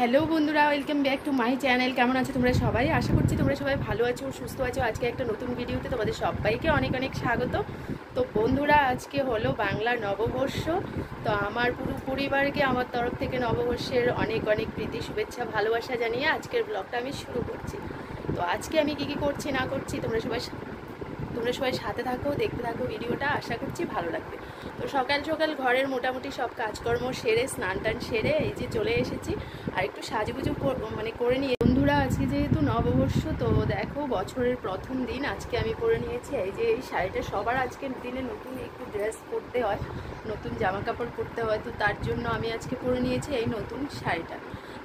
Hello বন্ধুরা, welcome back to my channel. কেমন আছো তোমরা সবাই? আশা করছি তোমরা সবাই ভালো আছো, সুস্থ আছো। আজকে একটা নতুন ভিডিওতে তোমাদের সবাইকে অনেক অনেক স্বাগত। তো বন্ধুরা, আজকে হলো বাংলা নববর্ষ। তো আমার পুরো পরিবারকে আমার তরফ থেকে নববর্ষের অনেক অনেক প্রীতি, শুভেচ্ছা, ভালোবাসা জানিয়ে আজকের ব্লগটা আমি শুরু করছি। তো আজকে আমি কী কী করছি না করছি তোমরা সবাই সাথে থাকো, দেখতে থাকো ভিডিওটা, আশা করছি ভালো লাগবে। তো সকাল সকাল ঘরের মোটামুটি সব কাজকর্ম সেরে, স্নান টান সেরে এই যে চলে এসেছি। আর একটু সাজুগুজু করে নিয়ে বন্ধুরা, আজকে যেহেতু নববর্ষ, তো দেখো বছরের প্রথম দিন আজকে আমি পরে নিয়েছি এই যে এই শাড়িটা। সবার আজকের দিনে নতুন একটু ড্রেস পরতে হয়, নতুন জামা কাপড় পরতে হয়, তো তার জন্য আমি আজকে পরে নিয়েছি এই নতুন শাড়িটা।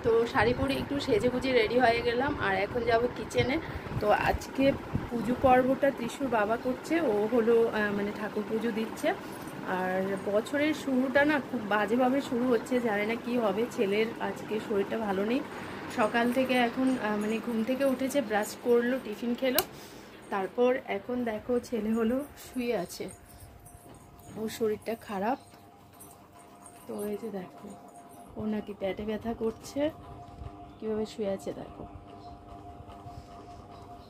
তো শাড়ি পরে একটু সেজে গুজে রেডি হয়ে গেলাম, আর এখন যাব কিচেনে। তো আজকে পুজো পর্বটা ত্রিশুর বাবা করছে, ও হলো মানে ঠাকুর পুজো দিচ্ছে। আর বছরের শুরুটা না খুব বাজেভাবে শুরু হচ্ছে, জানে না কি হবে। ছেলের আজকে শরীরটা ভালো নেই, সকাল থেকে এখন মানে ঘুম থেকে উঠেছে, ব্রাশ করলো, টিফিন খেলো, তারপর এখন দেখো ছেলে হলো শুয়ে আছে, ওর শরীরটা খারাপ। তো এই যে দেখো, ও নাকি পেটে ব্যথা করছে, কীভাবে শুয়ে আছে দেখো।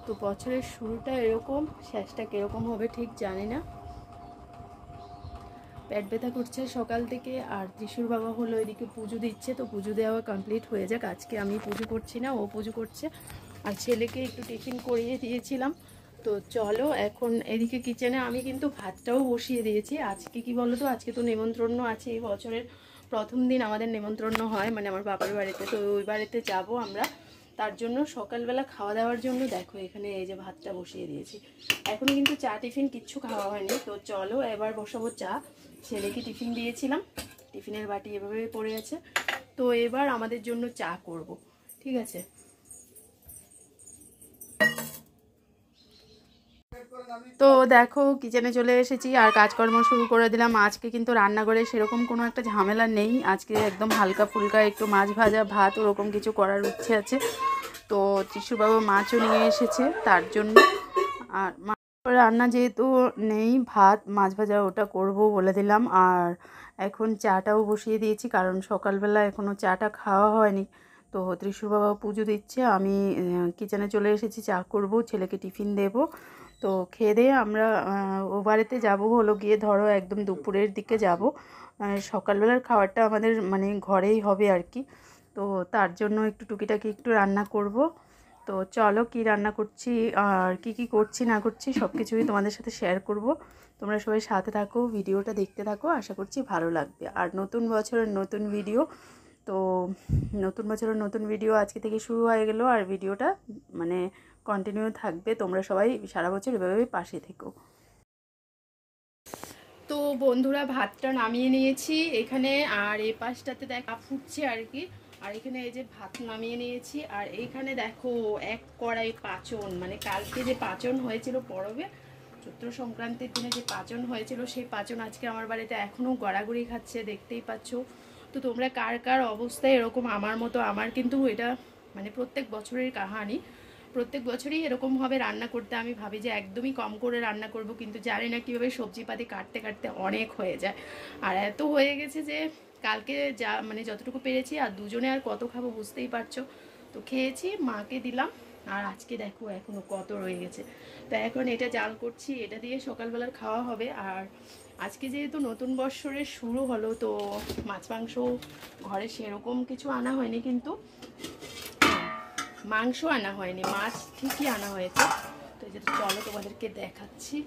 তো বছরের শুরুটা এরকম, শেষটা কীরকম হবে ঠিক জানি না। পেট ব্যথা করছে সকাল থেকে। আর ত্রিশুর বাবা হলো এদিকে পুজো দিচ্ছে, তো পুজো দেওয়া কমপ্লিট হয়ে যাক। আজকে আমি পুজো করছি না, ও পুজো করছে। আর ছেলেকে একটু টিফিন করিয়ে দিয়েছিলাম। তো চলো এখন এদিকে কিচেনে আমি কিন্তু ভাতটাও বসিয়ে দিয়েছি। আজকে কি বলো তো, আজকে তো নেমন্ত্রণ আছে, এই বছরের প্রথম দিন আমাদের নেমন্ত্রণ হয়, মানে আমার বাবার বাড়িতে। তো ওই বাড়িতে যাব আমরা, তার জন্য সকালবেলা খাওয়া দাওয়ার জন্য দেখো এখানে এই যে ভাতটা বসিয়ে দিয়েছি। এখনও কিন্তু চা টিফিন কিচ্ছু খাওয়া হয়নি। তো চলো এবার বসাবো চা। ছেলেকে টিফিন দিয়েছিলাম, টিফিনের বাটি এভাবে পড়ে আছে। তো এবার আমাদের জন্য চা করব, ঠিক আছে। তো দেখো কিচেনে চলে এসেছি আর কাজকর্ম শুরু করে দিলাম। আজকে কিন্তু রান্নাঘরে সেরকম কোনো একটা ঝামেলা নেই, আজকে একদম হালকা ফুলকা একটু মাছ ভাজা, ভাত, ওরকম কিছু করার ইচ্ছে আছে। তো ত্রিশুবাবু মাছও নিয়ে এসেছে তার জন্য। আর রান্না যেহেতু নেই, ভাত মাছ ভাজা ওটা করব বলে দিলাম। আর এখন চাটাও বসিয়ে দিয়েছি, কারণ সকালবেলা এখনও চাটা খাওয়া হয়নি। তো ত্রিশুর বাবা পুজো দিচ্ছে, আমি কিচেনে চলে এসেছি, চা করব, ছেলেকে টিফিন দেব। তো খেয়ে দিয়ে আমরা ও বাড়িতে যাব হলো গিয়ে ধরো একদম দুপুরের দিকে যাব। সকালবেলার খাবারটা আমাদের মানে ঘরেই হবে আর কি। তো তার জন্য একটু টুকিটাকি একটু রান্না করব। তো চলো কি রান্না করছি আর কি করছি না করছি সব কিছুই তোমাদের সাথে শেয়ার করব। তোমরা সবাই সাথে থাকো, ভিডিওটা দেখতে থাকো, আশা করছি ভালো লাগবে। আর নতুন বছরের নতুন ভিডিও, তো নতুন বছরের নতুন ভিডিও আজকে থেকে শুরু হয়ে গেল। আর ভিডিওটা মানে কন্টিনিউ থাকবে, তোমরা সবাই সারা বছর এভাবেই পাশে থেকো। তো বন্ধুরা, ভাতটা নামিয়ে নিয়েছি এখানে, আর এই পাশটাতে দেখা ফুটছে আর কি। আর এখানে এই যে ভাত নামিয়ে নিয়েছি, আর এইখানে দেখো এক কড়াই পাঁচন, মানে কালকে যে পাঁচন হয়েছিল পরবে, চৈত্র সংক্রান্তির দিনে যে পাঁচন হয়েছিল, সেই পাঁচন আজকে আমার বাড়িতে এখনও গড়াগড়ি খাচ্ছে, দেখতেই পাচ্ছ। তো তোমরা কার কার অবস্থায় এরকম আমার মতো। আমার কিন্তু এটা মানে প্রত্যেক বছরের কাহানি, প্রত্যেক বছরই এরকমভাবে রান্না করতে আমি ভাবি যে একদমই কম করে রান্না করব, কিন্তু জানি না কীভাবে সবজিপাতি কাটতে কাটতে অনেক হয়ে যায়। আর এত হয়ে গেছে যে কালকে যা মানে যতটুকু পেরেছি, আর দুজনে আর কত খাবো বুঝতেই পারছো। তো খেয়েছি, মাকে দিলাম, আর আজকে দেখো এখনও কত রয়ে গেছে। তো এখন এটা জাল করছি, এটা দিয়ে সকালবেলার খাওয়া হবে। আর আজকে যেহেতু নতুন বৎসরের শুরু হলো, তো মাছ মাংস ঘরে সেরকম কিছু আনা হয়নি, কিন্তু মাংস আনা হয়নি, মাছ ঠিকই আনা হয়েছে। তো এই যে চলো তোমাদেরকে দেখাচ্ছি।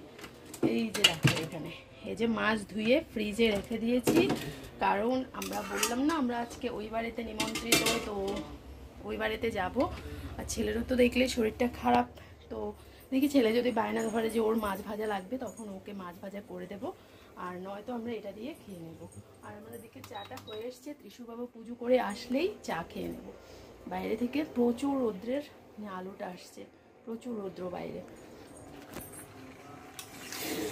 এই যে দেখো এখানে এই যে মাছ ধুয়ে ফ্রিজে রেখে দিয়েছি, কারণ আমরা বললাম না আমরা আজকে ওই বাড়িতে নিমন্ত্রিত, তো ওই বাড়িতে যাব। আর ছেলেরও তো দেখলে শরীরটা খারাপ, তো দেখি ছেলে যদি বায়না ধরে যে ওর মাছ ভাজা লাগবে, তখন ওকে মাছ ভাজা করে দেব, আর নয়তো আমরা এটা দিয়ে খেয়ে নেব। আর আমাদের দিকে চাটা হয়ে এসছে, ত্রিশুবাবু পুজো করে আসলেই চা খেয়ে নেব। বাইরে থেকে প্রচুর রৌদ্রের আলোটা আসছে, প্রচুর রৌদ্র বাইরে।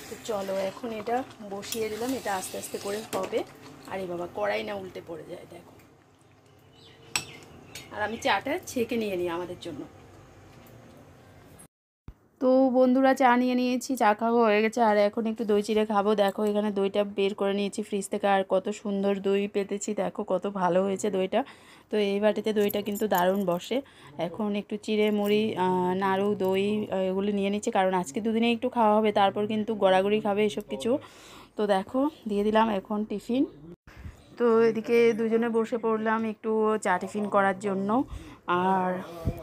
তো চলো এখন এটা বসিয়ে দিলাম, এটা আস্তে আস্তে করে হবে। আরে বাবা, কড়াই না উল্টে পড়ে যায় দেখো। আর আমি চাটা ছেঁকে নিয়ে নিই আমাদের জন্য। তো তো বন্ধুরা চা নিয়ে নিয়েছি, চা খাওয়া হয়ে গেছে আর এখন একটু দই চিড়ে খাবো। দেখো এখানে দইটা বের করে নিয়েছি ফ্রিজ থেকে, আর কত সুন্দর দই পেতেছি, দেখো কত ভালো হয়েছে দইটা। তো এই বাটিতে দইটা কিন্তু দারুণ বসে। এখন একটু চিড়ে মুড়ি নাড়ু দই এগুলো নিয়ে নিচ্ছি, কারণ আজকে দুদিনে একটু খাওয়া হবে, তারপর কিন্তু গড়াগড়ি খাবে এসব কিছু। তো দেখো দিয়ে দিলাম এখন টিফিন। তো এদিকে দুজনে বসে পড়লাম একটু চা টিফিন করার জন্য। আর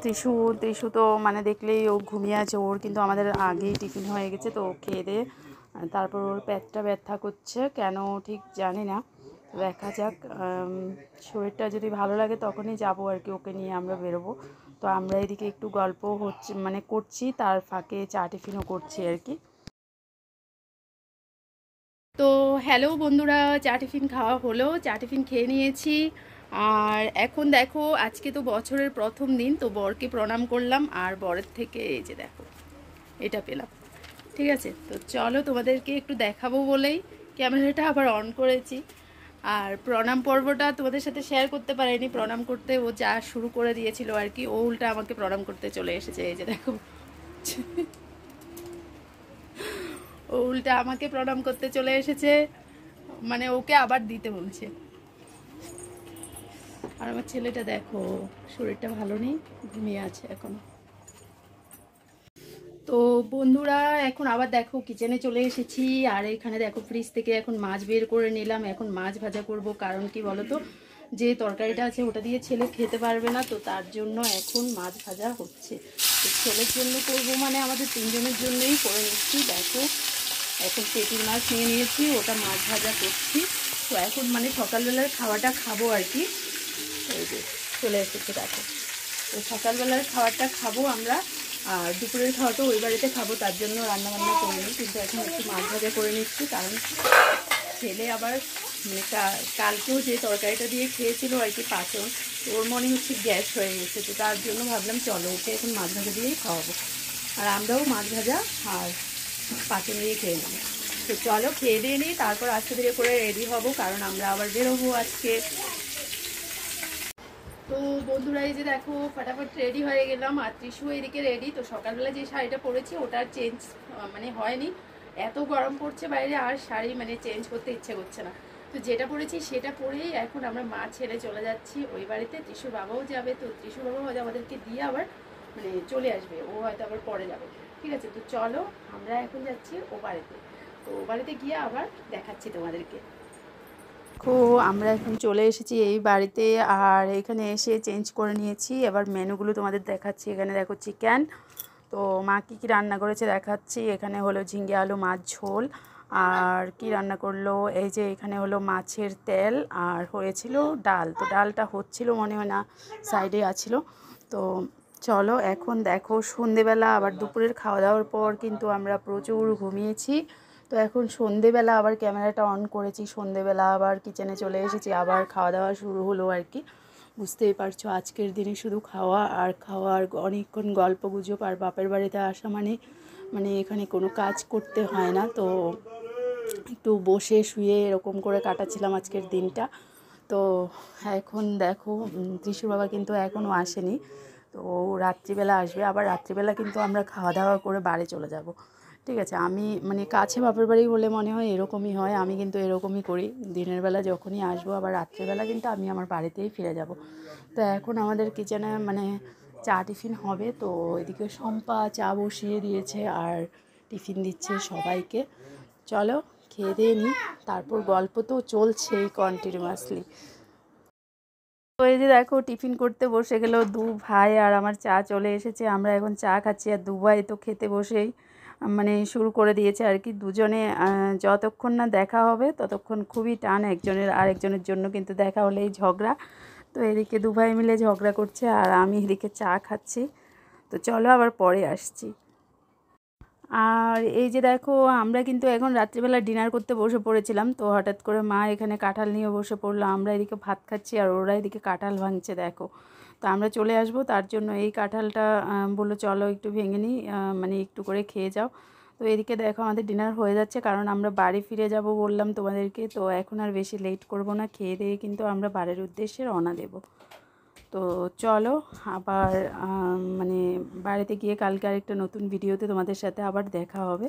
ত্রিশু তো মানে দেখলেই ও ঘুমিয়ে আছে, ওর কিন্তু আমাদের আগেই টিফিন হয়ে গেছে। তো খেয়ে দিয়ে তারপর ওর পেটটা ব্যথা করছে, কেন ঠিক জানি না, দেখা যাক। শরীরটা যদি ভালো লাগে তখনই যাবো আর কি, ওকে নিয়ে আমরা বেরোবো। তো আমরা এদিকে একটু গল্প হচ্ছে মানে করছি, তার ফাঁকে চা টিফিনও করছি আর কি। তো হ্যালো বন্ধুরা, চা টিফিন খাওয়া হলো, চা টিফিন খেয়ে নিয়েছি। আর এখন দেখো আজকে তো বছরের প্রথম দিন, তো বরকে প্রণাম করলাম আর বরের থেকে এই যে দেখো এটা পেলাম। ঠিক আছে, তো চলো তোমাদেরকে একটু দেখাবো বলেই ক্যামেরাটা আবার অন করেছি। আর প্রণাম পর্বটা তোমাদের সাথে শেয়ার করতে পারিনি, প্রণাম করতে ও যা শুরু করে দিয়েছিল আর কি, ও উল্টা আমাকে প্রণাম করতে চলে এসেছে। এই যে দেখো ও উল্টা আমাকে প্রণাম করতে চলে এসেছে, মানে ওকে আবার দিতে বলছে। আর আমার ছেলেটা দেখো শরীরটা ভালো নেই, ঘুমিয়ে আছে এখন। তো বন্ধুরা এখন আবার দেখো কিচেনে চলে এসেছি, আর এখানে দেখো ফ্রিজ থেকে এখন মাছ বের করে নিলাম। এখন মাছ ভাজা করব, কারণ কি বলো তো, যে তরকারিটা আছে ওটা দিয়ে ছেলে খেতে পারবে না, তো তার জন্য এখন মাছ ভাজা হচ্ছে। তো ছেলের জন্য করব মানে আমাদের তিনজনের জন্যই করে নিচ্ছি। দেখো এখন পেটির মাছ নিয়ে নিয়েছি, ওটা মাছ ভাজা করছি। তো এখন মানে সকালবেলার খাওয়াটা খাবো আর কি। এই যে চলে এসেছে দেখো, তো সকালবেলার খাবারটা খাবো আমরা, আর দুপুরের খাওয়াটা ওই বাড়িতে খাবো, তার জন্য রান্নাবান্না করে নিই। কিন্তু এখন একটু মাছ ভাজা করে নিচ্ছি, কারণ ছেলে আবার মানে কালকেও যে তরকারিটা দিয়ে খেয়েছিল আর কি পাচন, ওর মনে হচ্ছে গ্যাস হয়ে গেছে। তো তার জন্য ভাবলাম চলো ওকে এখন মাছ ভাজা দিয়েই খাওয়াবো, আর আমরাও মাছ ভাজা আর পাচন দিয়ে খেয়ে নেবো। তো চলো খেয়ে দিয়ে নিই, তারপর আস্তে ধীরে করে রেডি হব, কারণ আমরা আবার বেরোবো আজকে। তো বন্ধুরা এই যে দেখো ফটাফট রেডি হয়ে গেলাম, আর ত্রিশু এদিকে রেডি। তো সকালবেলা যে শাড়িটা পরেছি ওটা চেঞ্জ মানে হয়নি, এত গরম পড়ছে বাইরে, আর শাড়ি মানে চেঞ্জ করতে ইচ্ছে করছে না। তো যেটা পরেছি সেটা পরেই এখন আমরা মা ছেড়ে চলে যাচ্ছি ওই বাড়িতে। ত্রিশুর বাবাও যাবে, তো ত্রিশুর বাবা হয়তো আমাদেরকে দিয়ে আবার মানে চলে আসবে, ও হয়তো আবার পরে যাবে। ঠিক আছে, তো চলো আমরা এখন যাচ্ছি ও বাড়িতে। তো ও বাড়িতে গিয়ে আবার দেখাচ্ছি তোমাদেরকে। দেখো আমরা এখন চলে এসেছি এই বাড়িতে, আর এখানে এসে চেঞ্জ করে নিয়েছি। এবার মেনুগুলো তোমাদের দেখাচ্ছি। এখানে দেখো চিকেন, তো মা কী কী রান্না করেছে দেখাচ্ছি। এখানে হলো ঝিঙ্গে আলু মাছ ঝোল, আর কি রান্না করলো এই যে এখানে হলো মাছের তেল, আর হয়েছিল ডাল। তো ডালটা হচ্ছিল মনে হয় না, সাইডে আছিল। তো চলো এখন দেখো সন্ধেবেলা আবার দুপুরের খাওয়া দাওয়ার পর কিন্তু আমরা প্রচুর ঘুমিয়েছি। তো এখন সন্ধেবেলা আবার ক্যামেরাটা অন করেছি, সন্ধেবেলা আবার কিচেনে চলে এসেছি, আবার খাওয়া দাওয়া শুরু হলো আর কি। বুঝতেই পারছো আজকের দিনে শুধু খাওয়া আর খাওয়া, আর অনেকক্ষণ গল্প গুজব। আর বাপের বাড়িতে আসা মানে মানে এখানে কোনো কাজ করতে হয় না, তো একটু বসে শুয়ে এরকম করে কাটাচ্ছিলাম আজকের দিনটা। তো এখন দেখো ত্রিশুর বাবা কিন্তু এখনও আসেনি, তো রাত্রিবেলা আসবে। আবার রাত্রিবেলা কিন্তু আমরা খাওয়া দাওয়া করে বাড়ি চলে যাব। ঠিক আছে, আমি মানে কাছে বাপের বাড়ি হলে মনে হয় এরকমই হয়, আমি কিন্তু এরকমই করি। দিনের বেলা যখনই আসবো আবার রাত্রিবেলা কিন্তু আমি আমার বাড়িতেই ফিরে যাব। তো এখন আমাদের কিচেনে মানে চা টিফিন হবে, তো এদিকে শম্পা চা বসিয়ে দিয়েছে আর টিফিন দিচ্ছে সবাইকে। চলো খেয়ে দিয়ে নিই, তারপর গল্প তো চলছেই কন্টিনিউয়াসলি। তো এই যে দেখো টিফিন করতে বসে গেল দু ভাই, আর আমার চা চলে এসেছে। আমরা এখন চা খাচ্ছি, আর দু ভাই তো খেতে বসেই মানে শুরু করে দিয়েছে আর কি। দুজনে যতক্ষণ না দেখা হবে ততক্ষণ খুবই টান একজনের আরেকজনের জন্য, কিন্তু দেখা হলেই ঝগড়া। তো এদিকে দু ভাই মিলে ঝগড়া করছে, আর আমি এদিকে চা খাচ্ছি। তো চলো আবার পরে আসছি। আর এই যে দেখো আমরা কিন্তু এখন রাত্রিবেলা ডিনার করতে বসে পড়েছিলাম, তো হঠাৎ করে মা এখানে কাঁঠাল নিয়ে বসে পড়লো। আমরা এদিকে ভাত খাচ্ছি আর ওরা এদিকে কাঁঠাল ভাঙছে দেখো। তো আমরা চলে আসবো, তার জন্য এই কাঁঠালটা বললো চলো একটু ভেঙে নিই, মানে একটু করে খেয়ে যাও। তো এদিকে দেখো আমাদের ডিনার হয়ে যাচ্ছে, কারণ আমরা বাড়ি ফিরে যাব বললাম তোমাদেরকে। তো এখন আর বেশি লেট করব না, খেয়ে দিয়ে কিন্তু আমরা বাড়ির উদ্দেশ্যে রওনা দেব। তো চলো আবার মানে বাড়িতে গিয়ে কালকে আরেকটা নতুন ভিডিওতে তোমাদের সাথে আবার দেখা হবে।